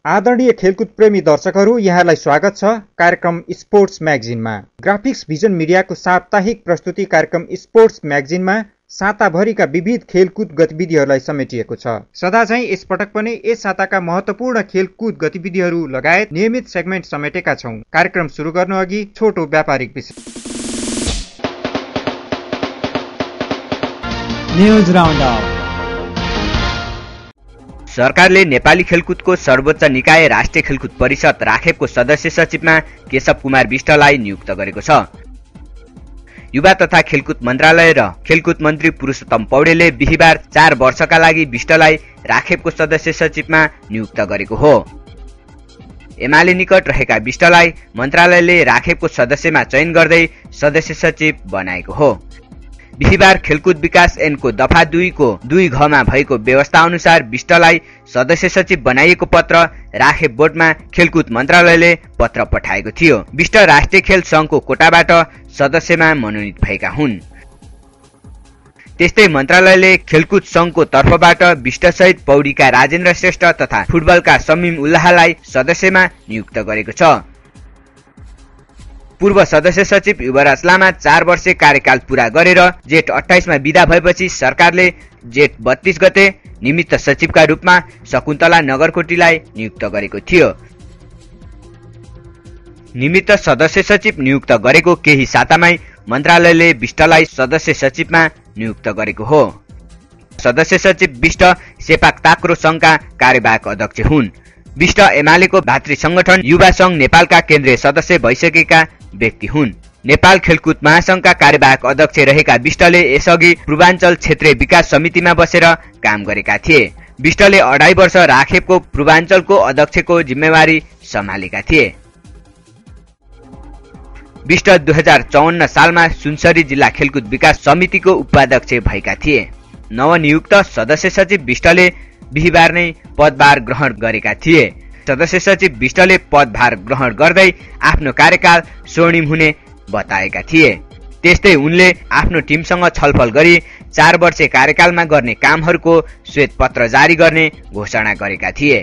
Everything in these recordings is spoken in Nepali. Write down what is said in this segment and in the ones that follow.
आदरणीय खेलकुद प्रेमी दर्शकहरू, यहाँलाई स्वागत छ कार्यक्रम स्पोर्ट्स म्यागजिनमा। ग्राफिक्स भिजन मिडियाको साप्ताहिक प्रस्तुति कार्यक्रम स्पोर्ट्स म्यागजिनमा साताभरिका विविध खेलकुद गतिविधिहरूलाई समेटिएको छ। सदाझैं यसपटक पनि यस साताका महत्त्वपूर्ण खेलकुद गतिविधिहरू लगायत नियमित सेगमेन्ट समेटेका छौं। कार्यक्रम सुरु गर्नु अघि छोटो व्यापारिक विषय। न्यूज राउन्डअप। सरकारले नेपाली खेलकुदको सर्वोच्च निकाय राष्ट्रिय खेलकुद परिषद राखेपको सदस्य सचिवमा केशव कुमार विष्टलाई नियुक्त गरेको छ। युवा तथा खेलकुद मन्त्रालय र खेलकुद मन्त्री पुरुषोत्तम पौडेलले बिहीबार 4 वर्षका लागि विष्टलाई राखेपको सदस्य सचिवमा नियुक्त गरेको हो। एमाले निकट रहेका विष्टलाई मन्त्रालयले राखेपको सदस्यमा चयन गर्दै सदस्य सचिव बनाएको हो। बिहीबार खेलकुद विकास ऐनको दफा 2 को 2 घमा भएको व्यवस्था अनुसार विष्टलाई सदस्य सचिव बनाइएको पत्र राखेप बोर्डमा खेलकुद मन्त्रालयले पत्र पठाएको थियो। विष्ट राष्ट्रिय खेल संघको कोटाबाट सदस्यमा मनोनित भएका हुन्। त्यस्तै मन्त्रालयले खेलकुद संघको तर्फबाट विष्टसहित पौडीका राजेन्द्र श्रेष्ठ तथा फुटबलका समीम उल्लाहलाई सदस्यमा नियुक्त गरेको छ। पूर्व सदस्य सचिव युवराज लामा 4 वर्षे कार्यकाल पूरा गरेर जेठ 28 मा बिदा भएपछि सरकारले जेठ 32 गते निमित्त सचिवका रूपमा शकुन्तला नगरकोटीलाई नियुक्त गरेको थियो। निमित्त सदस्य सचिव नियुक्त गरेको केही सातामै मन्त्रालयले विष्टलाई सदस्य सचिवमा नियुक्त गरेको हो। सदस्य सचिव विष्ट सेपाक ताक्रो संघका कार्यवाहक अध्यक्ष हुन्। विष्ट एमालेको भातृ संगठन युवा संघ नेपालका केन्द्रीय सदस्य भइसकेका व्यक्ति हुन्। नेपाल खेलकुद महासंघका कार्यवाहक अध्यक्ष रहेका विष्टले यसअघि पूर्वाञ्चल क्षेत्रीय विकास समितिमा बसेर काम गरेका थिए। विष्टले 2.5 वर्ष राखेपको पूर्वाञ्चलको अध्यक्षको जिम्मेवारी सम्हालेका थिए। विष्ट 2054 सालमा सुनसरी जिल्ला खेलकुद विकास समितिको उपाध्यक्ष भएका थिए। नवनियुक्त सदस्य सचिव विष्टले बिहीबार नै पदभार ग्रहण गरेका थिए। सदस्य सचिव विष्टले पदभार ग्रहण गर्दै आफ्नो कार्यकाल स्वर्णिम हुने बताएका थिए। त्यस्तै उनले आफ्नो टिमसँग छलफल गरी 4 वर्षे कार्यकालमा गर्ने कामहरूको श्वेत पत्र जारी गर्ने घोषणा गरेका थिए।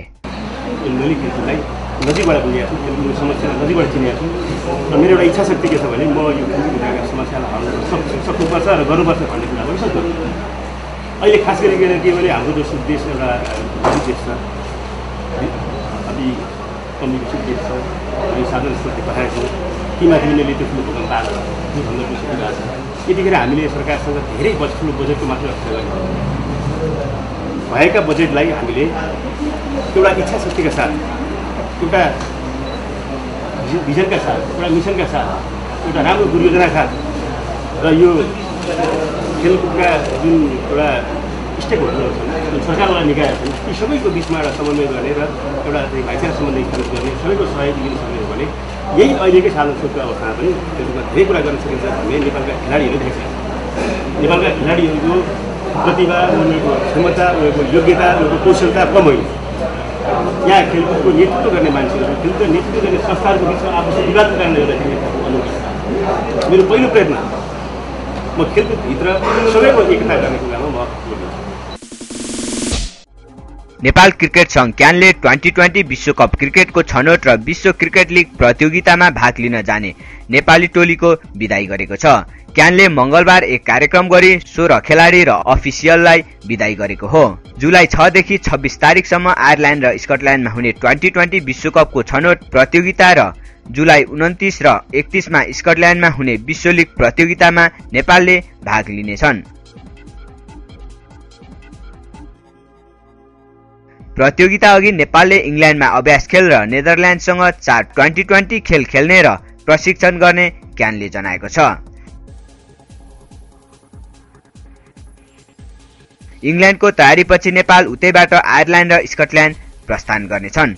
मेरो एउटा इच्छा शक्ति के छ भने म यो खेलकुदका समस्यालाई हल गर्न सक्नुपर्छ र गर्नुपर्छ भन्ने कुरा पनि सक्छु। अहिले खास गरी के भने हाम्रो देश एउटा देश छ, अति कम विकसित देश छ। हामी साधन स्रोतले पठाएको छौँ, तीमाथि उनीहरूले त्यो ठुलो भूकम्प आएको छ, त्यो भन्दा पुगिरहेको छ। यतिखेर हामीले सरकारसँग धेरै ठुलो बजेटको मात्र अपेक्षा गरेको भएका बजेटलाई हामीले एउटा इच्छा शक्तिका साथ, एउटा भिजनका साथ, एउटा मिसनका साथ, एउटा राम्रो दुर्योजनाका साथ र यो खेलकुदका जुन एउटा स्टेक होल्डरहरू छन्, जुन सरकारवाला निकायहरू छन्, ती सबैको बिचमा एउटा समन्वय गर्ने र एउटा भाइचारा सम्बन्धी खेल गर्ने, सबैको सहयोग दिन सक्ने हो भने यही अहिलेकै साधन स्रोतको अवस्थामा पनि खेलकुदमा धेरै कुरा गर्न सकिन्छ भन्ने नेपालका खेलाडीहरूले देखेका छन्। नेपालका खेलाडीहरूको प्रतिभा, उनीहरूको क्षमता, उनीहरूको योग्यता, उनीहरूको कौशलता कम होइन। यहाँ खेलकुदको नेतृत्व गर्ने मान्छेहरू, खेलकुदको नेतृत्व गर्ने संस्थाहरूको बिचमा आपसी विवादको कारणले गर्दाखेरि मेरो पहिलो प्रयत्न म खेलकुदभित्र सबैको एकता गर्ने कुरामा म जोड्छु। नेपाल क्रिकेट संघ क्यानले 2020 विश्वकप क्रिकेटको छनौट र विश्व क्रिकेट लीग प्रतियोगितामा भाग लिन जाने नेपाली टोलीको बिदाई गरेको छ। क्यानले मंगलबार एक कार्यक्रम गरी 16 खेलाडी र अफिसियललाई बिदाई गरेको हो। जुलाई 6 देखि 26 तारिकसम्म आयरल्यान्ड र स्कटल्यान्डमा हुने 2020 विश्वकपको छनौट प्रतियोगिता र जुलाई 29 र 31 मा स्कटल्यान्डमा हुने विश्व लीग प्रतियोगितामा नेपालले भाग लिनेछन्। प्रतियोगिता अघि नेपालले इङ्ल्यान्डमा अभ्यास खेल र नेदरल्यान्डसँग 4 2020 खेल खेल्ने र प्रशिक्षण गर्ने क्यानले जनाएको छ। इङ्ल्यान्डको तयारीपछि नेपाल उतैबाट आयरल्यान्ड र स्कटल्यान्ड प्रस्थान गर्नेछन्।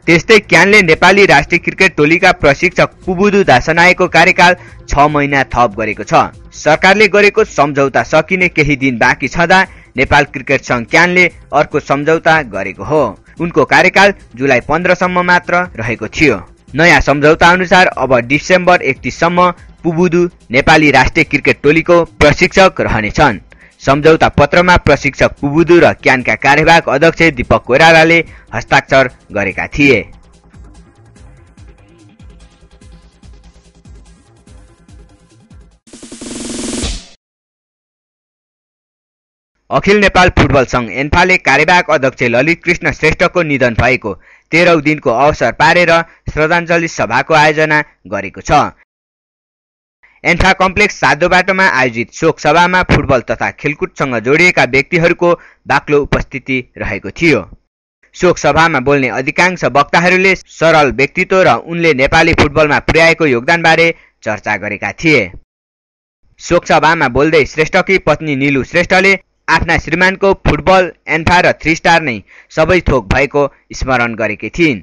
त्यस्तै क्यानले नेपाली राष्ट्रिय क्रिकेट टोलीका प्रशिक्षक पुबुदु दासनायको कार्यकाल 6 महिना थप गरेको छ। सरकारले गरेको सम्झौता सकिने केही दिन बाँकी छँदा नेपाल क्रिकेट संघ क्यानले अर्को सम्झौता गरेको हो। उनको कार्यकाल जुलाई 15 सम्म मात्र रहेको थियो। नयाँ सम्झौता अनुसार अब डिसेम्बर 31 सम्म पुबुदु नेपाली राष्ट्रिय क्रिकेट टोलीको प्रशिक्षक रहनेछन्। सम्झौता पत्रमा प्रशिक्षक पुबुदु र क्यानका कार्यवाहक अध्यक्ष दीपक कोइरालाले हस्ताक्षर गरेका थिए। अखिल नेपाल फुटबल संघ एन्फाले कार्यवाहक अध्यक्ष ललित कृष्ण श्रेष्ठको निधन भएको 13औं दिनको अवसर पारेर श्रद्धाञ्जली सभाको आयोजना गरेको छ। एन्फा कम्प्लेक्स साधो बाटोमा आयोजित शोक सभामा फुटबल तथा खेलकुदसँग जोडिएका व्यक्तिहरूको बाक्लो उपस्थिति रहेको थियो। शोक सभामा बोल्ने अधिकांश वक्ताहरूले सरल व्यक्तित्व र उनले नेपाली फुटबलमा पुर्याएको योगदानबारे चर्चा गरेका थिए। शोक सभामा बोल्दै श्रेष्ठकी पत्नी नीलु श्रेष्ठले आफ्ना श्रीमानको फुटबल, एन्फा र 3 स्टार नै सबै थोक भएको स्मरण गरेकी थिइन्।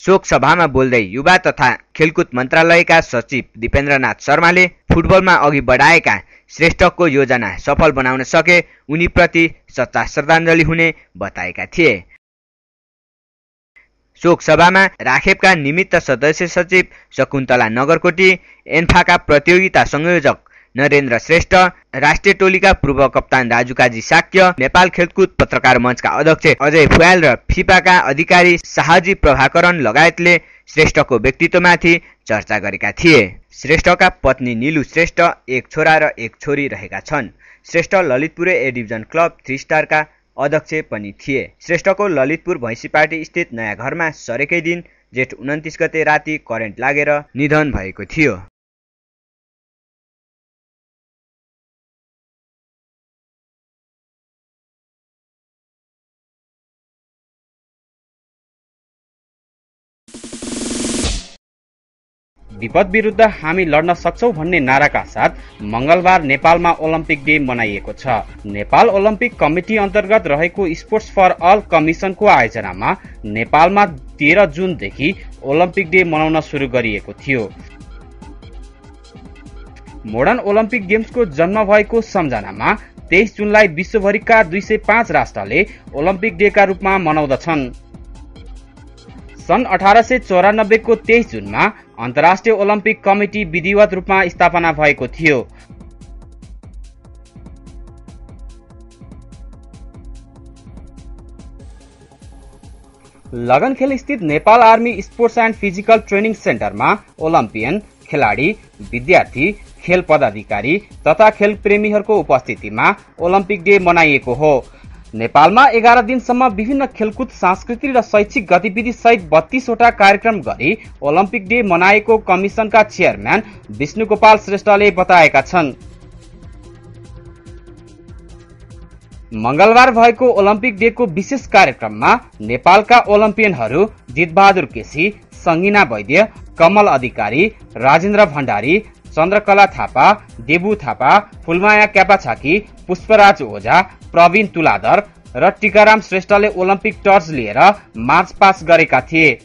शोक सभामा बोल्दै युवा तथा खेलकुद मन्त्रालयका सचिव दिपेन्द्रनाथ शर्माले फुटबलमा अघि बढाएका श्रेष्ठको योजना सफल बनाउन सके उनीप्रति सच्चा श्रद्धाञ्जली हुने बताएका थिए। शोक सभामा राखेपका निमित्त सदस्य सचिव शकुन्तला नगरकोटी, एन्फाका प्रतियोगिता संयोजक नरेन्द्र श्रेष्ठ, राष्ट्रिय टोलीका पूर्व कप्तान राजु काजी साक्य, नेपाल खेलकुद पत्रकार मञ्चका अध्यक्ष अजय फुयाल र फिफाका अधिकारी शाहजी प्रभाकरण लगायतले श्रेष्ठको व्यक्तित्वमाथि चर्चा गरेका थिए। श्रेष्ठका पत्नी नीलु श्रेष्ठ एक छोरा र एक छोरी रहेका छन्। Shrestha Lalitpur A division club 3 स्टारका अध्यक्ष पनि थिए। श्रेष्ठको ललितपुर भैँसीपाटी स्थित नयाँ घरमा सरेकै दिन जेठ 29 गते राति करेन्ट लागेर निधन भएको थियो। विपद विरुद्ध हामी लड्न सक्छौं भन्ने नाराका साथ मंगलबार नेपालमा ओलम्पिक डे मनाइएको छ। नेपाल ओलम्पिक कमिटी अन्तर्गत रहेको स्पोर्ट्स फर अल कमिसनको आयोजनामा नेपालमा 13 जुनदेखि ओलम्पिक डे मनाउन सुरु गरिएको थियो। मोडर्न ओलम्पिक गेम्सको जन्म भएको सम्झनामा 23 जुनलाई विश्वभरिका 205 राष्ट्रले ओलम्पिक डेका रूपमा मनाउँदछन्। सन् 1894 को 23 जुनमा अन्तर्राष्ट्रिय ओलम्पिक कमिटी विधिवत रूपमा स्थापना भएको थियो। लगनखेल स्थित Nepal army sports and physical training सेन्टरमा ओलम्पियन, खेलाडी, विद्यार्थी, खेल पदाधिकारी तथा खेल प्रेमीहरूको उपस्थितिमा ओलम्पिक डे मनाइएको हो। नेपालमा 11 दिनसम्म विभिन्न खेलकुद, सांस्कृतिक र शैक्षिक गतिविधि सहित 32 वटा कार्यक्रम गरी ओलम्पिक डे मनाएको कमिसनका चेयरम्यान विष्णुगोपाल श्रेष्ठले बताएका छन्। मंगलबार भएको ओलम्पिक डेको विशेष कार्यक्रममा नेपालका ओलम्पियनहरू जितबहादुर केसी, संगिना वैद्य, कमल अधिकारी, राजेन्द्र भण्डारी, चन्द्रकला थापा, देबु थापा, फुलमाया क्यापाछाकी, पुष्पराज ओझा, प्रवीण तुलाधर र टीकाराम श्रेष्ठले ओलम्पिक टर्च लिएर मार्च पास गरेका थिए।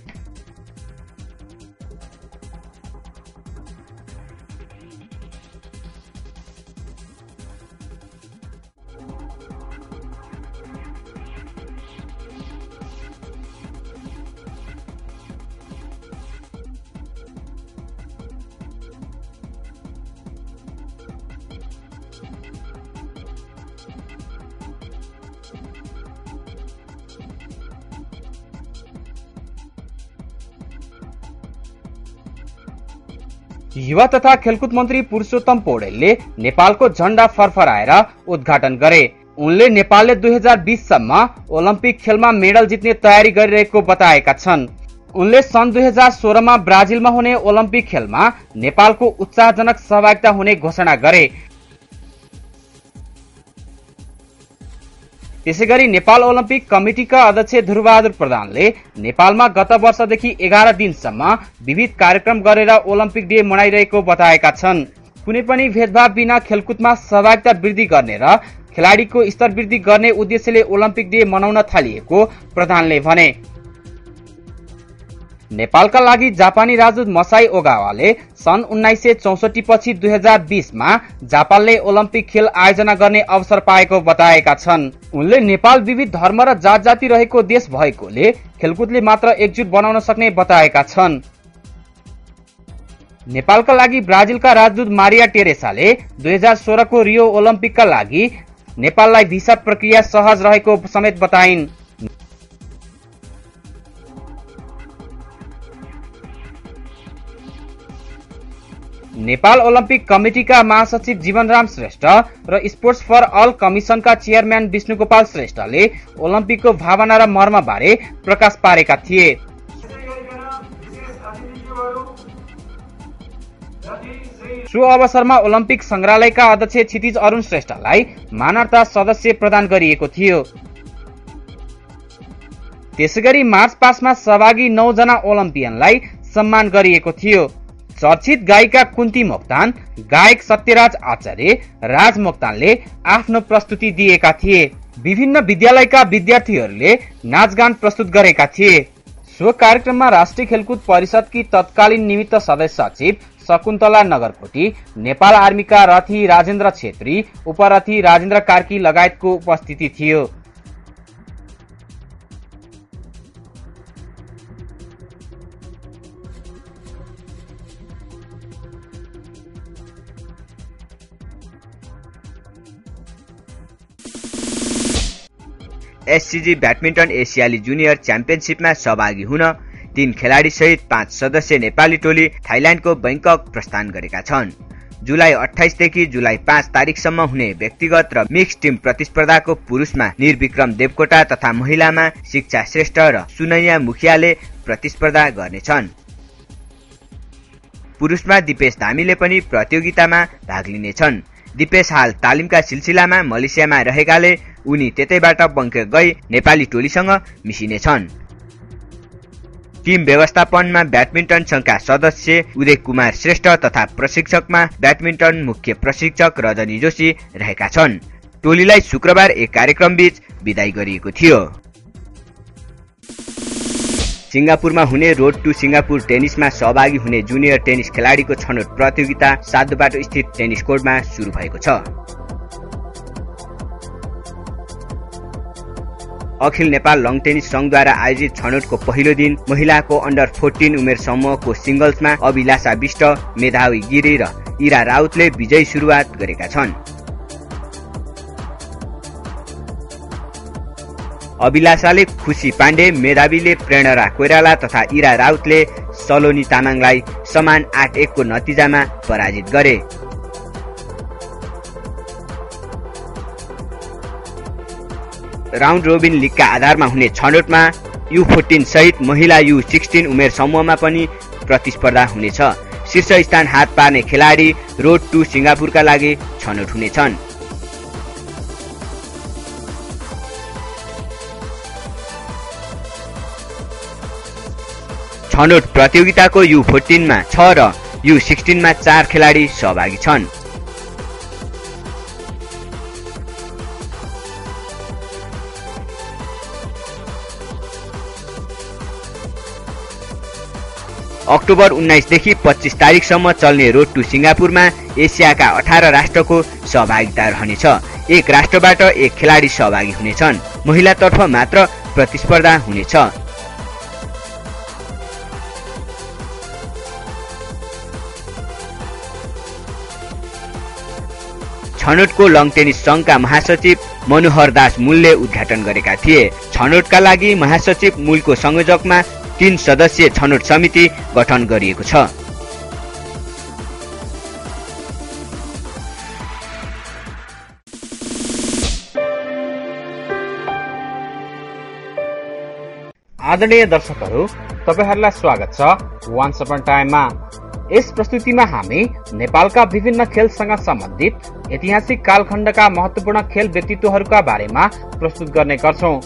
युवा तथा खेलकुद मन्त्री पुरुषोत्तम पौडेलले नेपालको झण्डा फरफराएर उद्घाटन गरे। उनले नेपालले 2020 सम्म ओलम्पिक खेलमा मेडल जित्ने तयारी गरिरहेको बताएका छन्। उनले सन् 2016 मा ब्राजिलमा हुने ओलम्पिक खेलमा नेपालको उत्साहजनक सहभागिता हुने घोषणा गरे। त्यसैगरी नेपाल ओलम्पिक कमिटीका अध्यक्ष ध्रुवबहादुर प्रधानले नेपालमा गत वर्षदेखि 11 दिनसम्म विविध कार्यक्रम गरेर ओलम्पिक डे मनाइरहेको बताएका छन्। कुनै पनि भेदभाव बिना खेलकुदमा सहभागिता वृद्धि गर्ने र खेलाडीको स्तर वृद्धि गर्ने उद्देश्यले ओलम्पिक डे मनाउन थालिएको प्रधानले भने। नेपालका लागि जापानी राजदूत मसाई ओगावाले सन् 1964 पछि 2020 मा जापानले ओलम्पिक खेल आयोजना गर्ने अवसर पाएको बताएका छन्। उनले नेपाल विविध धर्म र जात जाति रहेको देश भएकोले खेलकुदले मात्र एकजुट बनाउन सक्ने बताएका छन्। नेपालका लागि ब्राजिलका राजदूत मारिया टेरेसाले 2016 को रियो ओलम्पिकका लागि नेपाललाई भिसा प्रक्रिया सहज रहेको समेत बताइन्। नेपाल ओलम्पिक कमिटीका महासचिव जीवनराम श्रेष्ठ र स्पोर्ट्स फर अल कमिसनका चेयरम्यान विष्णुगोपाल श्रेष्ठले ओलम्पिकको भावना र मर्म बारे प्रकाश पारेका थिए। सो अवसरमा ओलम्पिक संग्रहालयका अध्यक्ष क्षितिज अरुण श्रेष्ठलाई मानवता सदस्य प्रदान गरिएको थियो। त्यसैगरी मार्च पास्टमा सहभागी 9 जना ओलम्पियनलाई सम्मान गरिएको थियो। चर्चित गायिका कुन्ती मोक्तान, गायक सत्यराज आचार्य, राज मोक्तानले आफ्नो प्रस्तुति दिएका थिए। विभिन्न विद्यालयका विद्यार्थीहरूले नाचगान प्रस्तुत गरेका थिए। सो कार्यक्रममा राष्ट्रिय खेलकुद परिषदकी तत्कालीन निमित्त सदस्य सचिव शकुन्तला नगरकोटी, नेपाल आर्मीका रथी राजेन्द्र छेत्री, उपरथी राजेन्द्र कार्की लगायतको उपस्थिति थियो। एससीजी ब्याडमिन्टन एसियाली जुनियर च्याम्पियनशिपमा सहभागी हुन 3 खेलाडी सहित 5 सदस्य नेपाली टोली थाइल्याण्डको बैंकक प्रस्थान गरेका छन्। जुलाई 28 देखि जुलाई 5 तारिकसम्म हुने व्यक्तिगत र मिक्स टिम प्रतिस्पर्धाको पुरुषमा निर्विक्रम देवकोटा तथा महिलामा शिक्षा श्रेष्ठ र सुनैया मुखियाले प्रतिस्पर्धा गर्नेछन्। पुरुषमा दिपेश धामीले पनि प्रतियोगितामा भाग लिनेछन्। दिपेश हाल तालिमका सिलसिलामा मलेसियामा रहेकाले उनी त्यतैबाट बैंकक गई नेपाली टोलीसँग मिसिनेछन्। टिम व्यवस्थापनमा ब्याडमिन्टन संघका सदस्य उदय कुमार श्रेष्ठ तथा प्रशिक्षकमा ब्याडमिन्टन मुख्य प्रशिक्षक रजनी जोशी रहेका छन्। टोलीलाई शुक्रबार एक कार्यक्रमबीच विदाई गरिएको थियो। सिंगापुरमा हुने रोड टु सिंगापुर टेनिसमा सहभागी हुने जुनियर टेनिस खेलाडीको छनौट प्रतियोगिता साधुबाटो स्थित टेनिस कोर्टमा सुरु भएको छ। अखिल नेपाल लन टेनिस संघद्वारा आयोजित छनौटको पहिलो दिन महिलाको अन्डर 14 उमेर समूहको सिंगल्समा अभिलाषा विष्ट, मेधावी गिरी र इरा राउतले विजयी सुरुवात गरेका छन्। अभिलाषाले खुशी पाण्डे, मेधावीले प्रेरणा कोइराला तथा इरा राउतले सलोनी तामाङलाई समान 8-1 को नतिजामा पराजित गरे। राउन्ड रोबिन लिगका आधारमा हुने छनौटमा U14 सहित महिला U16 उमेर समूहमा पनि प्रतिस्पर्धा हुनेछ। शीर्ष स्थान हात पार्ने खेलाडी रोड टु सिंगापुरका लागि छनौट हुनेछन्। छनौट प्रतियोगिताको U14 मा 6 र U16 मा 4 खेलाडी सहभागी छन्। अक्टोबर 19 देखि 25 तारिकसम्म चल्ने रोड टु सिंगापुरमा एसियाका 18 राष्ट्रको सहभागिता रहनेछ। एक राष्ट्रबाट एक खेलाडी सहभागी हुनेछन्। महिलातर्फ मात्र प्रतिस्पर्धा हुनेछ। छनौटको लन टेनिस संघका महासचिव मनोहर दास मूलले उद्घाटन गरेका थिए। छनौटका लागि महासचिव मूलको संयोजकमा 3 सदस्यीय छनौट समिति गठन गरिएको छ। आदरणीय दर्शकहरू, तपाईहरुलाई स्वागत छ वान्स अपन टाइममा। यस प्रस्तुतिमा हामी नेपालका विभिन्न खेलसँग सम्बन्धित ऐतिहासिक कालखण्डका महत्त्वपूर्ण खेल व्यक्तित्वहरूका बारेमा प्रस्तुत गर्ने गर्छौं।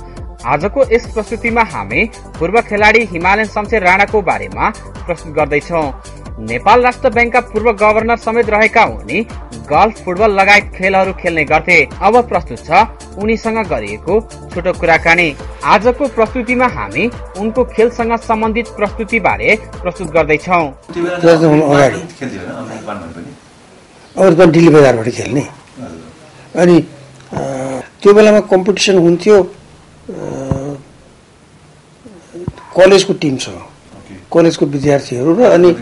आजको यस प्रस्तुतिमा हामी पूर्व खेलाडी हिमालयन शमशेर राणाको बारेमा प्रस्तुत गर्दैछौं। नेपाल राष्ट्र बैंकका पूर्व गभर्नर समेत रहेका उनी गल्फ, फुटबल लगायत खेलहरू खेल्ने गर्थे। अब प्रस्तुत छ उनीसँग गरिएको छोटो कुराकानी। आजको प्रस्तुतिमा हामी उनको खेलसँग सम्बन्धित प्रस्तुति बारे प्रस्तुत गर्दैछौँ। दिल्ली बजारबाट खेल्ने अनि त्यो बेलामा कम्पिटिसन हुन्थ्यो कलेजको टिमसँग, कलेजको विद्यार्थीहरू र अनि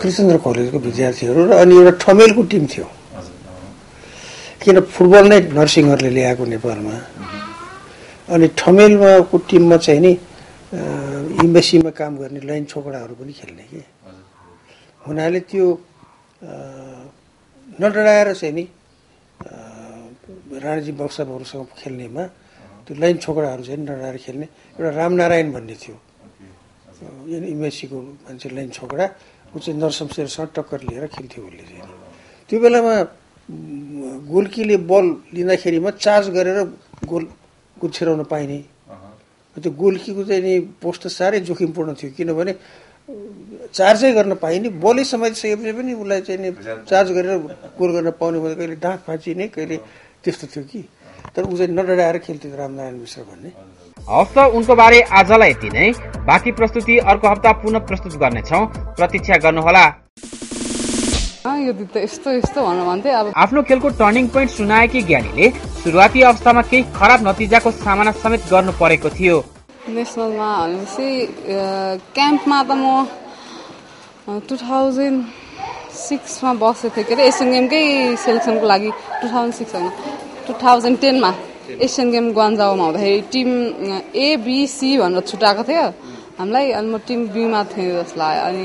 त्रिचन्द्र कलेजको विद्यार्थीहरू र अनि एउटा ठमेलको टिम थियो। किन फुटबल नै नरसिंहहरूले ल्याएको नेपालमा। अनि ठमेलको टिममा चाहिँ नि इम्बेसीमा काम गर्ने लाइन छोकडाहरू पनि खेल्ने कि हुनाले त्यो नडराएर चाहिँ नि राणाजी बक्साबहरूसँग खेल्नेमा त्यो लाइन छोकडाहरू चाहिँ नडराएर खेल्ने एउटा रामनारायण भन्ने थियो, इम्बेसीको मान्छे लाइन छोकडा, ऊ चाहिँ नरसमशेरसँग टक्कर लिएर खेल्थ्यो उसले चाहिँ। त्यो बेलामा गोल्कीले बल लिँदाखेरिमा चार्ज गरेर गोल छिराउन पाइने। त्यो गोल्कीको चाहिँ नि पोस्ट साह्रै जोखिमपूर्ण थियो, किनभने चार्जै गर्न पाइने, बलै समातिसकेपछि पनि उसलाई चाहिँ नि चार्ज गरेर गोल गर्न पाउने भने कहिले डाँक भाँचिने, कहिले त्यस्तो थियो कि। तर ऊ चाहिँ नडराएर खेल्थ्यो रामनारायण मिश्र भन्ने। हवस् त, उनको बारे आजलाई यति नै। बाँकी प्रस्तुति अर्को हप्ता पुनः प्रस्तुत गर्नेछौँ, प्रतीक्षा गर्नुहोला। आफ्नो खेलको टर्निङ पोइन्ट सुनाएकी ज्ञानीले सुरुवाती अवस्थामा केही खराब नतिजाको सामना समेत गर्नु परेको थियो। नेसनलमा भनेपछि क्याम्पमा त म 2006मा बसेको थिएँ के अरे, एसियन गेमकै सेलेक्सनको लागि। 2006 होइन, 2010मा एसियन गेम ग्वान्जाओमा हुँदाखेरि टिम एबिसी भनेर छुट्याएको थियो हामीलाई, अनि म टिम बीमा थिएँ जस्तो लाग्यो। अनि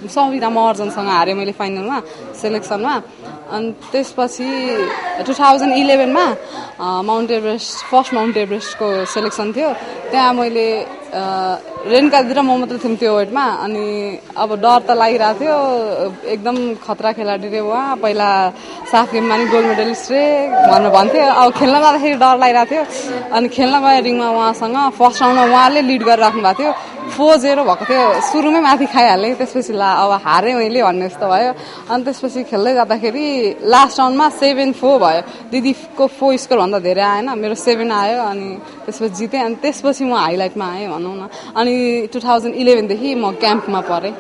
सविता महर्जनसँग हारेँ मैले फाइनलमा, सेलेक्सनमा। अनि त्यसपछि 2011मा माउन्ट एभरेस्ट, फर्स्ट माउन्ट एभरेस्टको सेलेक्सन थियो। त्यहाँ मैले रेणुका दिदी र म मात्रै थियौँ त्यो वेटमा। अनि अब डर त लागिरहेको थियो, एकदम खतरा खेलाडी रे उहाँ, पहिला साफ गेममा नि गोल्ड मेडलिस्ट रे भनेर भन्थ्यो। अब खेल्न जाँदाखेरि डर लागिरहेको थियो। अनि खेल्न गए रिङमा उहाँसँग, फर्स्ट राउन्डमा उहाँले लिड गरिराख्नु भएको थियो, 4-0 भएको थियो। सुरुमै माथि खाइहालेँ, त्यसपछि ला अब हारेँ मैले भन्ने जस्तो भयो। अनि त्यसपछि खेल्दै जाँदाखेरि लास्ट राउन्डमा 7-4 भयो। दिदीको 4 स्कोर भन्दा धेरै आएन, मेरो 7 आयो। अनि त्यसपछि जितेँ। अनि त्यसपछि म हाइलाइटमा आएँ भनौँ न। अनि 2011देखि म क्याम्पमा परेँ,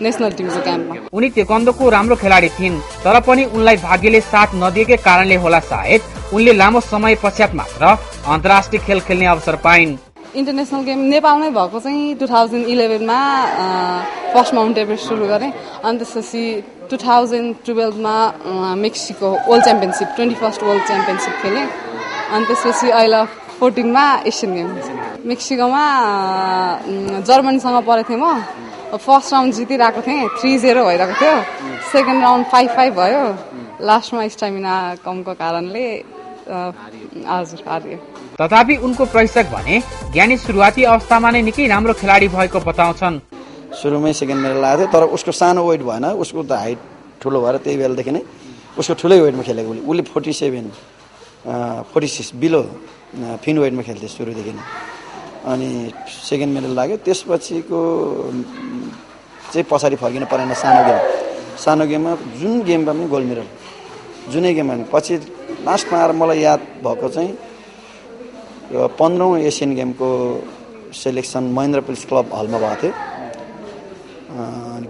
नेसनल टिमको क्याम्पमा। उनी तेक्वान्दोको राम्रो खेलाडी थिइन्, तर पनि उनलाई भाग्यले साथ नदिएकै कारणले होला सायद उनले लामो समय पश्चात मात्र अन्तर्राष्ट्रिय खेल खेल्ने अवसर पाइन्। इन्टरनेसनल गेम नेपालमै भएको चाहिँ 2011मा फर्स्ट माउन्ट एभरेस्ट सुरु गरेँ। अनि त्यसपछि 2012मा Mexico world championship, 21st world championship खेलेँ। अनि त्यसपछि अहिले 14मा एसियन गेम। मेक्सिकोमा जर्मनीसँग परेको थिएँ म। फर्स्ट राउन्ड जितिरहेको थिएँ, 3-0 भइरहेको थियो। सेकेन्ड राउन्ड 5-5 भयो। लास्टमा स्टामिना कमको कारणले हजुर हारियो। तथापि उनको प्रशिक्षक भने ज्ञानी सुरुवाती अवस्थामा नै निकै राम्रो खेलाडी भएको बताउँछन्। सुरुमै सेकेन्ड मेडल आएको थियो, तर उसको सानो वेट भएन, उसको त हाइट ठुलो भएर त्यही बेलादेखि नै उसको ठुलै वेटमा खेलेको। उसले 47, 46 बिलो फिन वेटमा खेल्थ्यो सुरुदेखि नै। अनि सेकेन्ड मेडल लाग्यो। त्यसपछिको चाहिँ पछाडि फर्किन परेन। सानो गेममा जुन गेममा पनि गोल्ड मेडल, जुनै गेममा पनि। पछि लास्टमा आएर मलाई याद भएको चाहिँ 15औं एसियन गेमको सेलेक्सन महेन्द्र पुलिस क्लब हलमा भएको थियो,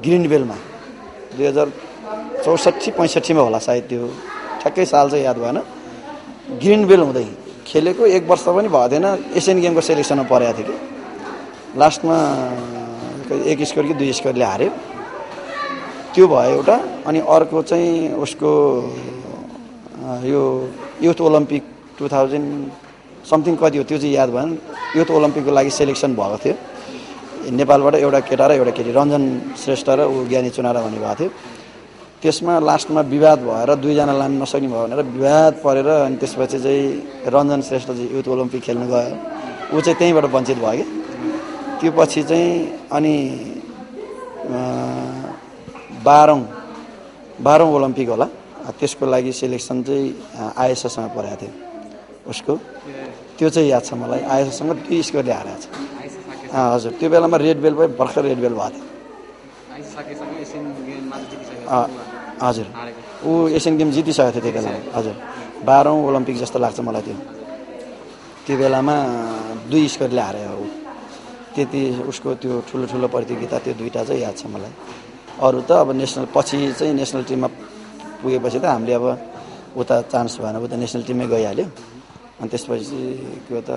ग्रिनबेलमा 2064-65 होला सायद, त्यो ठ्याक्कै साल चाहिँ याद भएन। ग्रिनबेल हुँदै खेलेको 1 वर्ष पनि भएको थिएन, एसियन गेमको सेलेक्सनमा परेको थियो कि लास्टमा 1 स्कोर कि 2 स्कोरले हार्यो। त्यो भयो एउटा। अनि अर्को चाहिँ उसको यो युथ ओलम्पिक 2000 समथिङ कति हो त्यो चाहिँ याद भएन, युथ ओलम्पिकको लागि सेलेक्सन भएको थियो नेपालबाट, एउटा केटा र एउटा केटी, रञ्जन श्रेष्ठ र ऊ ज्ञानी चुनारा भन्ने भएको थियो। त्यसमा लास्टमा विवाद भएर 2 जना लान नसक्ने भयो भनेर विवाद परेर अनि त्यसपछि चाहिँ रञ्जन श्रेष्ठ चाहिँ युथ ओलम्पिक खेल्नु गयो, ऊ चाहिँ त्यहीँबाट वञ्चित भयो कि। त्यो पछि चाहिँ अनि 12औं ओलम्पिक होला, त्यसको लागि सेलेक्सन चाहिँ आइएसएसँग परेको थियो उसको। त्यो चाहिँ याद छ मलाई, आइएसएसँग 2 स्कोरले हारेको छ। हजुर, त्यो बेलामा रेड बेल भयो, भर्खर रेड बेल भएको थियो। हजुर ऊ एसियन गेम जितिसकेको थियो त्यो बेला हजुर 12औं ओलम्पिक जस्तो लाग्छ मलाई त्यो बेलामा 2 स्कोरले हार्यो ऊ त्यति उसको त्यो ठुलो प्रतियोगिता त्यो दुईटा चाहिँ याद छ मलाई अरू त अब नेसनल पछि चाहिँ नेसनल टिममा पुगेपछि त हामीले अब उता चान्स भएन उता नेसनल टिममै गइहाल्यो अनि त्यसपछि त्यो त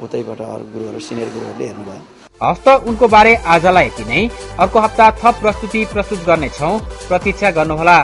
उतैबाट अरू गुरुहरू सिनियर गुरुहरूले हेर्नुभयो हस्त उनको बारे आजलाई यति नै अर्को हप्ता थप प्रस्तुति प्रस्तुत गर्नेछौं प्रतीक्षा गर्नुहोला